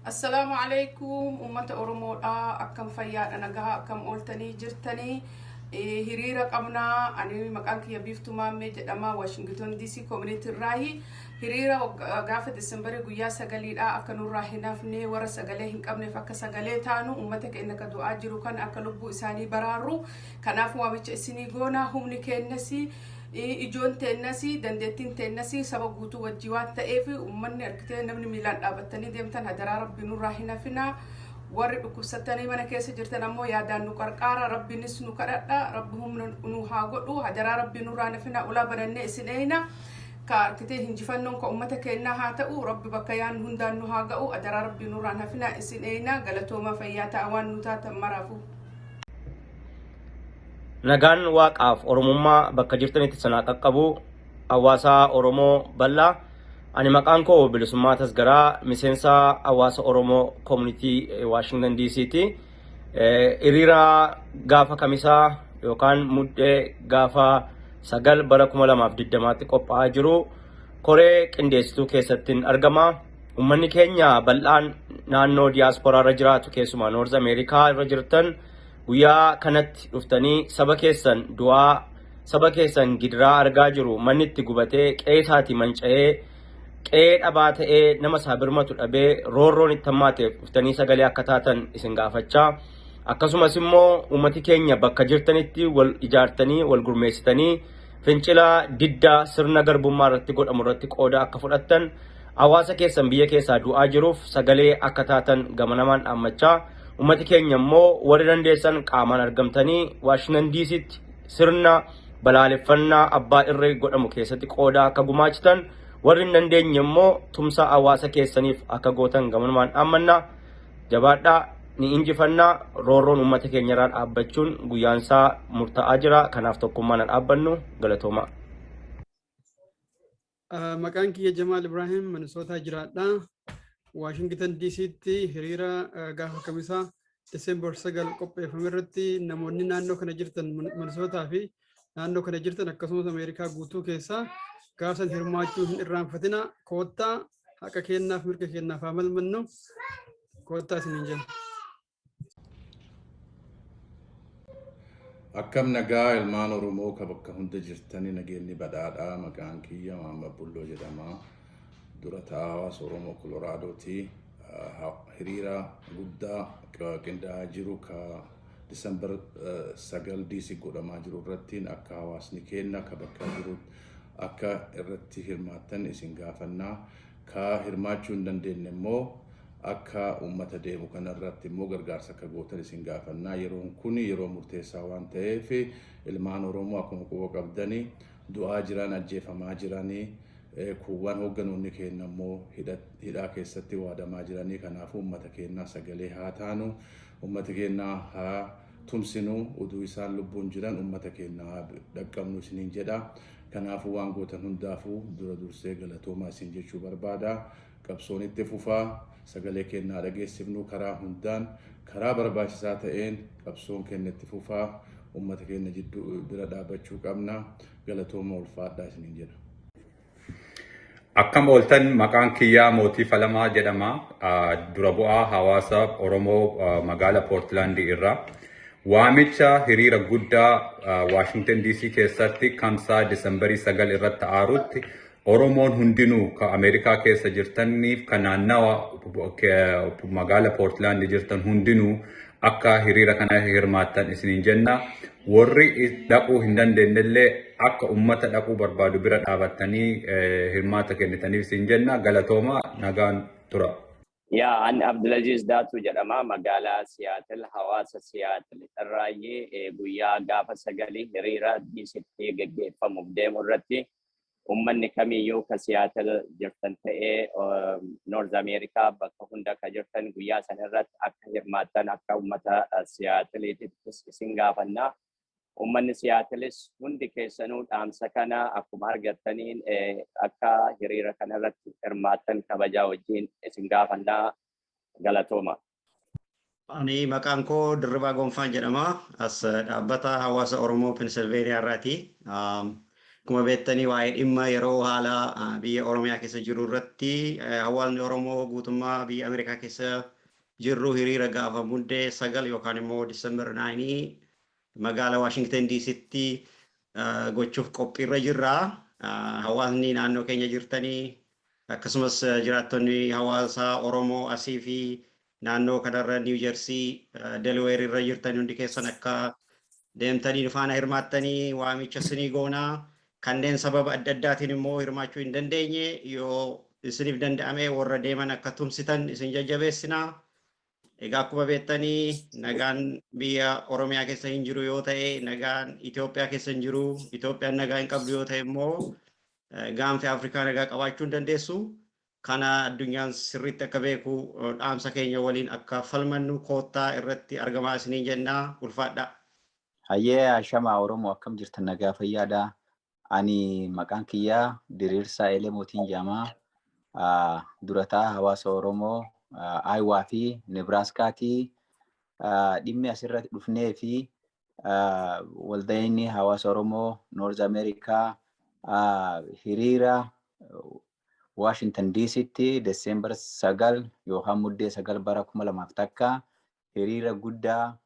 السلام عليكم أمة أورمو أكم فيا أنا جها أكم قلتني جرتني هريرة قمنا أنا مكانك يا بيفتو مامي جدما واشنطن دي سي كوميونيتي الراهي هريرة قافة ديسمبر قويا سجلي أكنو راهي نافني ورا سجلي هنك أبني فك سجلي تانو أمتك إنك دعاء جرو كان أكلبو إساني برارو كنافو وامش إسني جونا هم نكنسي ijoon teennasi dandeettiin teennasi saba guutuu wajji waan ta'eef uummanni argitee namni miilaan dhaabbatanii deemtan hadaraa rabbi nurraa hin hafinaa warri dhukkubsattanii mana keessa jirtan ammoo yaadaan nu qarqaara rabbinis nu kadhadha rabbi humna nu haa godhu hadaraa rabbi nurraa hin hafinaa ulaa banannee isin eeyna ka argitee hinjifannoon ka uummata keenyaa haa ta'u rabbi bakka yaan hundaan nu haa ga'u hadaraa rabbi nurraa hin hafinaa isin eeyna galatooma fayyaa ta'a waan nu taatan maraafu. Nagaan waaqaaf oromummaa bakka jirtanitti sanaa qaqqabu hawaasaa Oromoo bal'aa ani maqaan koo Bilisummaa Tasgaraa miseensa hawaasa Oromoo community Washington DC'ti. Hiriira gaafa kamisaa yookaan muddee gaafa 9 bara 2020tti qophaa'aa jiru koree qindeessituu keessatti argama. Uummanni keenya bal'aan naannoo diiyaasporaa irra jiraatu keessumaa Noorz Ameerikaa irra jirtan guyyaa kanatti dhuftanii saba keessan du'aa saba keessan gidiraa argaa jiru manni itti gubatee qe'eesaati manca'ee qe'ee dhabaa ta'ee nama saabirmatu dhabee roorroon itti hammaateef dhuftanii sagalee akka taatan isin gaafachaa akkasumas immoo uummati keenya bakka jirtanitti wal ijaartanii wal gurmeessitanii fincila diddaa sirna garbummaa irratti godhamu irratti qooda akka fudhattan hawaasa keessan biyya keessaa du'aa jiruuf sagalee akka taatan gamanamaan dhaammachaa ummati keenya immoo warri dandeessan qaamaan argamtanii Washington DC'tti sirna balaaleffannaa abbaa irree godhamu keessatti qooda akka gumaachitan warri hin dandeenye immoo tumsa hawaasa keessaniif akka gootan gamanumaan dhaammanna jabaadhaa ni injifannaa roorroon ummata keenya irraa dhaabbachuun guyyaansaa murtaa'aa jira kanaaf tokkummaan dhaabbannu galatooma. Maqaan kiyya Jamaal Ibrahim Minnesota jiraadha. Washington DC'tti hiriira gaafa kamisaa December 9 qopheeffame irratti namoonni naannoo kana jirtan Minnesota fi naannoo kana jirtan akkasumas Ameerikaa guutuu keessaa gaafsan hirmaachuu hin irraanfatina koottaa haqa kennaaf mirga kennaaf haa malmannu koottaa isiniin jenna. Akkam nagaa ilmaan Oromoo ka bakka hunda jirtanii nageenyi badhaadhaa maqaan kiyya Maamad Bulloo jedhama. Dura hawaasa Oromoo Koloraadooti hiriira guddaa qindaa'aa jiru ka December 9 DC godhamaa jiru irratti akka hawaasni keenya ka bakka jiru akka irratti hirmaattan isin gaafannaa ka hirmaachuu hin dandeenye immoo akka uummata deemu kana irratti immoo gargaarsa akka gootan isin gaafannaa yeroon kun yeroo murteessaa waan ta'eef ilmaan Oromoo akkuma quba qabdanii du'aa jiran ajjeefamaa jiranii kuwwan hoogganoonni keenya immoo hidhaa keessatti waadamaa jiranii kanaaf uummata keenya sagalee haa taanu uummata keenya haa tumsinu uduu isaan lubbuun jiran uummata keenya haa dhaqqabnu isiniin jedha kanaaf waan gootan hundaafuu dura dursee galatoomaa isin jechuu barbaada qabsoon itti fufaa sagalee keenya dhageessifnu karaa hundaan karaa barbaachisaa ta'een qabsoon keenya itti fufaa uummata keenya jidduu bira dhaabbachuu qabna galatooma ulfaadhaa isiniin jedha. Akkam ooltan maqaan kiyyaa Mootii Falamaa jedhama. Dura bu'aa hawaasa Oromoo magaalaa Portland irraa. Waamicha hiriira guddaa Washington DC keessatti kamsaa December 9 irratti aarutti Oromoon hundinuu ka Ameerikaa keessa jirtaniif ka naannawa magaalaa Portland jirtan hundinuu akka hiriira kana hirmaattan isiniin jenna. Warri dhaquu hin dandeenyellee akka ummata dhaquu barbaadu bira dhaabattanii hirmaata kennitaniif isin jenna galatooma nagaan tura. An Abdulaziz Daatu jedhama magaalaa Siyaatil hawaasa Siyaatil irraayyee guyyaa gaafa 9 hiriira DC'tti geggeeffamuuf deemu irratti ummanni kamiyyuu ka Siyaatil jirtan ta'ee Noorz Ameerikaa bakka hunda ka jirtan guyyaa sana irratti akka hirmaattan akka ummata Siyaatiliittis isin gaafannaa. Ummanni Siyaatilis hundi keessanuu dhaamsa kana akkuma argattaniin akka hiriira kana irratti hirmaattan kabajaa wajjin isin gaafannaa galatooma. Ani maqaan koo Dirribaa Gonfaan jedhama. As dhaabbata hawaasa Oromoo Pennsylvania irraati. Akkuma beektanii waa'ee dhimma yeroo haala biyya Oromiyaa keessa jiru irratti hawaasni Oromoo guutummaa biyya Ameerikaa keessa jirru hiriira gaafa muddee 9 yookaan immoo December 9 magaalaa Washington DC'tti gochuuf qophiirra jirra. Hawaasni naannoo keenya jirtanii akkasumas jiraattonni hawaasa Oromoo asii fi naannoo kanarra New Jersey, Delaware irra jirtan hundi keessan akka deemtanii faana hirmaattanii waamicha isinii goonaa. Kanneen sababa adda addaatiin immoo hirmaachuu hin dandeenye yoo isiniif danda'ame warra deeman akka tumsitan isin jajjabeessinaa. Egaa akkuma beektanii nagaan biyya Oromiyaa keessa hin jiru yoo ta'e, nagaan Itoophiyaa keessa hin jiru, Itoophiyaan nagaa hin qabdu yoo ta'e immoo gaanfa Afrikaa nagaa qabaachuu hin dandeessu. Kana addunyaan sirriitti akka beeku dhaamsa keenya waliin akka falmannu koottaa irratti argamaa isiniin jennaa. Ulfaadha. Hayyee Ashamaa Oromoo akkam jirtan nagaa fayyaadha. Ani maqaan kiyyaa Diriirsaa Eleemootiin jedhama. Durataa hawaasa Oromoo Ayiwaa fi Nebraskaatii. Dhimmi asirratti dhufnee fi walda'inni hawaasa Oromoo North Amerikaa hiriira Washington DC'tti December 9 yookaan muddee 9 bara 2001 hiriira guddaa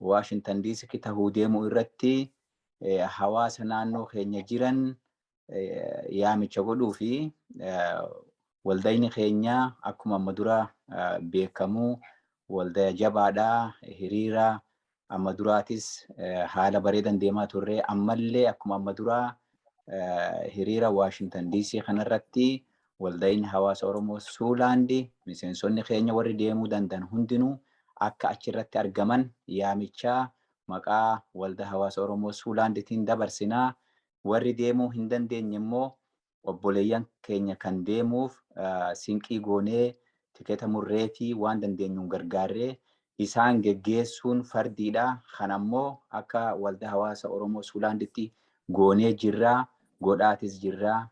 Washington DC'tti tahuu deemuu irratti hawaasa naannoo keenya jiran yaamicha godhuu fi walda'inni keenya akkuma amma dura beekamu waldaa jabaadhaa hiriira amma duraatis haala bareedan deemaa turre ammallee akkuma amma duraa hiriira Washington DC kanarratti walda'inni hawaasa Oromoo Suulaandi miseensonni keenya warri deemuu danda'an hundinuu akka achirratti argaman yaamichaa maqaa waldaa hawaasa Oromoo Suulaanditiin dabarsinaa. Warri deemuu hin dandeenye immoo obboleeyyan keenya kan deemuuf sinqii goonee tikeeta murree fi waan dandeenyuun gargaarree isaan geggeessuun fardiidha. Kan ammoo akka waldaa hawaasa Oromoo Suulaanditti goonee jirraa, godhaatis jirraa,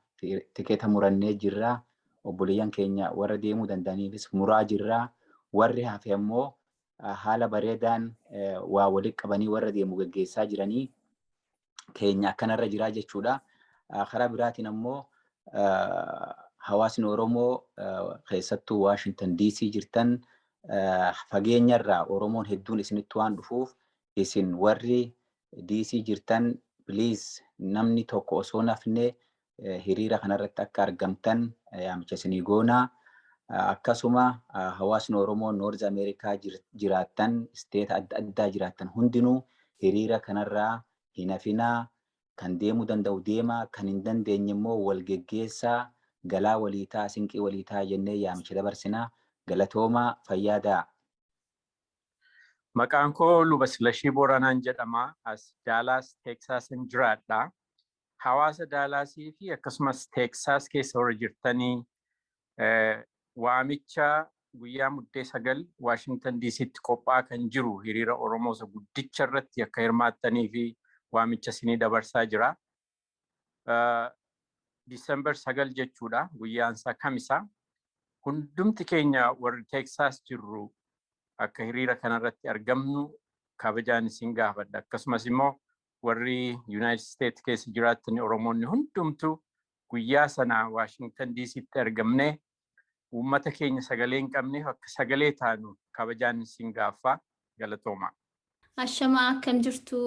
tikeeta murannee jirraa, obboleeyyan keenya warra deemuu danda'aniifis muraa jirraa. Warri hafe ammoo haala bareedaan waa walitti qabanii warra deemu geggeessaa jiranii keenya akkanarra jiraa jechuudha. Karaa biraatiin ammoo hawaasni Oromoo keessattuu Washington DC jirtan fageenyarraa Oromoon hedduun isinitti waan dhufuuf isin warri DC jirtan please namni tokko osoo nafne hiriira kanarratti akka argamtan yaamicha isinii goonaa. Akkasuma hawaasni Oromoo North Amerikaa jiraattan isteeta adda addaa jiraattan hundinuu hiriira kanarraa hin hafinaa. Kan deemuu danda'u deema, kan hin dandeenye immoo wal geggeessaa, galaa waliitaa, sinqii waliitaa jennee yaamicha dabarsinaa. Galatoomaa fayyaadaa. Maqaan koo Lubasillashii Booranaan jedhama. As Dallas, Texas jiraadha. Hawaasa Dallasii fi akkasumas Texas keessa warra jirtanii waamicha guyyaa muddee 9 Washington DC'tti qophaa'aa kan jiru hiriira Oromoo guddicha irratti akka hirmaattanii fi waamicha isinii dabarsaa jira. December 9 jechuudha. Guyyaansaa kamisa. Hundumti keenya warri Texas jirru akka hiriira kanarratti argamnu kabajaan isin gaafadha. Akkasumas immoo warri United States keessa jiraattan Oromoonni hundumtu guyyaa sana Washington DC'tti argamne uummata keenya sagalee hin qabne akka sagalee taanu kabajaan isin gaafaa. Galatooma. Ashamaa akkam jirtu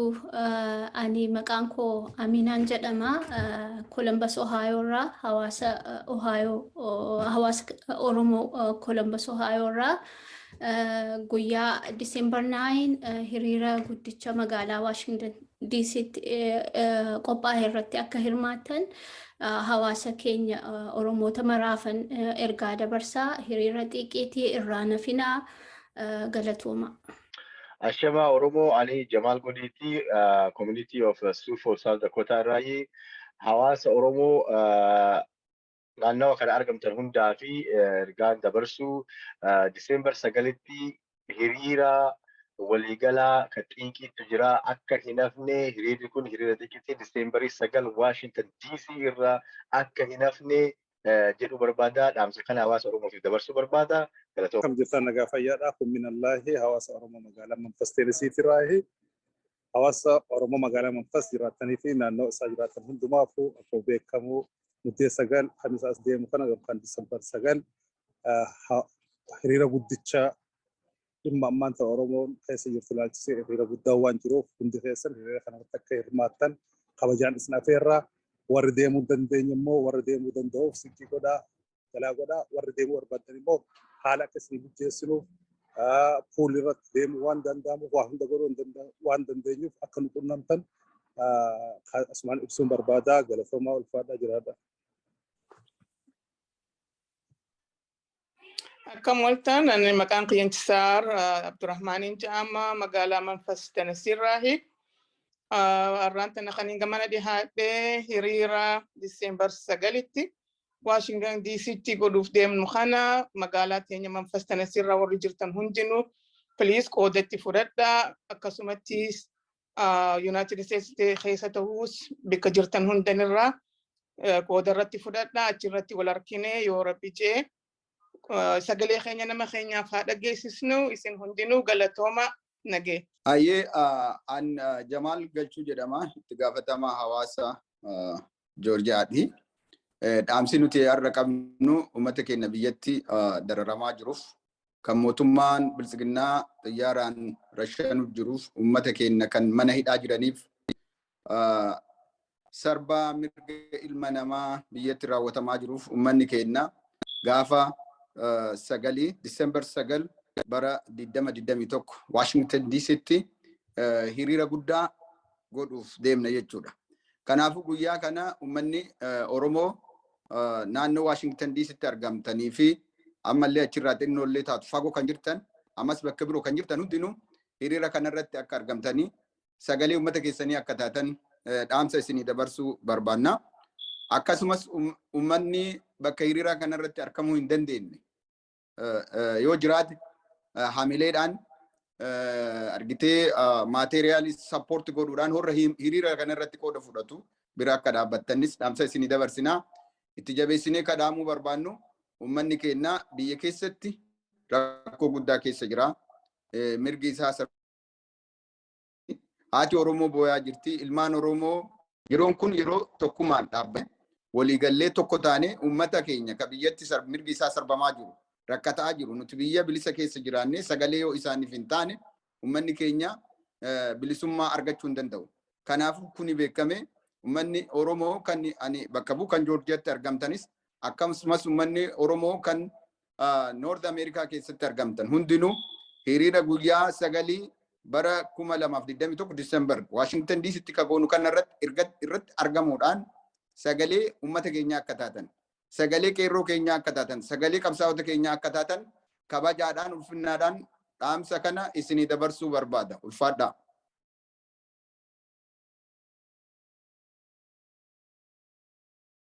ani maqaan koo Aminaan jedhama. Columbus Ohio irraa hawaasa Oromoo Columbus Ohio irraa guyyaa December 9 hiriira guddicha magaalaa Washington DC'tti qophaa'e irratti akka hirmaattan hawaasa keenya Oromoota maraafan ergaa dabarsaa. Hiriira xiqqeetii irraa nafinaa. Galatooma. Ashama Oromo ani Jamal Goditi, community of Sioux Falls, South Dakota irraa hawaasa Oromoo naannawa kana argamtan hundaa fi ergaan dabarsuu December 9tti hiriira waliigalaa kan xiinqiitu jira akka hin hafne. Hiriirri kun hiriira xiinqiitii December 9 Washington DC irraa akka hin hafne jedhu barbaada. Dhaamsa kana hawaasa Oromootiif dabarsuu barbaada. Galatoomaa. Kam jirtan nagaa fayyaadha. Kun minallahi hawaasa Oromoo magaalaa Memphis Tennessee irraa hawaasa Oromoo magaalaa Manfas jiraatanii fi naannoo isaa jiraatan hundumaafuu akkuma beekamu muddee 9 kamisaas deemu kana yookaan Disembar 9 hiriira guddicha dhimma ammaan ta'e Oromoon keessa jirtu ilaalchisee hiriira guddaa waan jiruuf hundi keessan hiriira kanarratti akka hirmaattan kabajaan isin afeerraa. Warri deemuu dandeenye immoo warri deemuu danda'uuf siqqii godhaa galaa godhaa warri deemuu barbaadan immoo haala akkasii mijeessinuuf puul irratti deemuu waan danda'amuuf waa hunda godhuu waan dandeenyuuf akka nu qunnamtan asumaan ibsuun barbaadaa galatoomaa ulfaadhaa jiraadha. Akkam waltan ani maqaan Qiyyanchisaar Abdurrahmaaniin jedhama magaalaa Manfas Tennessee arraan tana kan gamana dhihaadhee hiriira Disembar 9tti Washington DC'tti godhuuf deemnu kana magaalaa teenya Manfas Tennessee warri jirtan hundinuu please qoodatti fudhadhaa akkasumattis United States keessa ta'us bakka jirtan hundanirraa qooda irratti fudhadhaa achirratti wal arginee yoo rabbi jee sagalee keenya nama keenyaaf haa dhageessisnu isin hundinuu galatooma nagee. Ayyee an Jamaal Galchuu jedhama itti gaafatamaa hawaasa Joorjiyaati. Dhaamsi nuti har'a qabnu uummata keenya biyyatti dararamaa jiruuf kan mootummaan bilisiginnaa xiyyaaraan rashanuuf jiruuf uummata keenya kan mana hidhaa jiraniif sarbaa mirga ilma namaa biyyatti raawwatamaa jiruuf uummanni keenya gaafa 9 Disembar 9 bara 2021 Washington DC'tti hiriira guddaa godhuuf deemna jechuudha. Kanaafuu guyyaa kana uummanni Oromoo naannoo Washington DC'tti argamtanii fi ammallee achirraa xinnoolee taatu fagoo kan jirtan ammas bakka biroo kan jirtan hundinuu hiriira kanarratti akka argamtanii sagalee uummata keessanii akka taatan dhaamsa isinii dabarsuu barbaanna. Akkasumas uummanni bakka hiriira kanarratti argamuu hin dandeenye yoo jiraate hamileedhaan argitee maateriyaali sappoorti godhuudhaan horra hiriira kanarratti qooda fudhatu bira akka dhaabbattanis dhaamsa isinii dabarsinaa. Itti jabeessinee kadhaamuu barbaannu uummanni keenya biyya keessatti rakkoo guddaa keessa jira. Mirgi isaa haati Oromoo booyaa jirti. Ilmaan Oromoo yeroon kun yeroo tokkummaan dhaabbate waliigallee tokko taane uummata keenya ka biyyatti mirgi isaa sarbamaa jiru rakkataa jiru nuti biyya bilisa keessa jiraanne sagalee yoo isaaniif hin taane uummanni keenya bilisummaa argachuu hin danda'u. Kanaafuu kuni beekame uummanni Oromoo kan ani bakka bu'u kan Joorjiyaatti argamtanis akkasumas uummanni Oromoo kan Noord Ameerikaa keessatti argamtan hundinuu hiriira guyyaa 9 bara 2021 Disembar Washington DC'tti kagoonu kanarratti argamuudhaan sagalee uummata keenyaa akka taatan sagalee qeerroo keenyaa akka taatan sagalee qabsaa'ota keenyaa akka taatan kabajaadhaan ulfinnaadhaan dhaamsa kana isinii dabarsuu barbaada. Ulfaadhaa.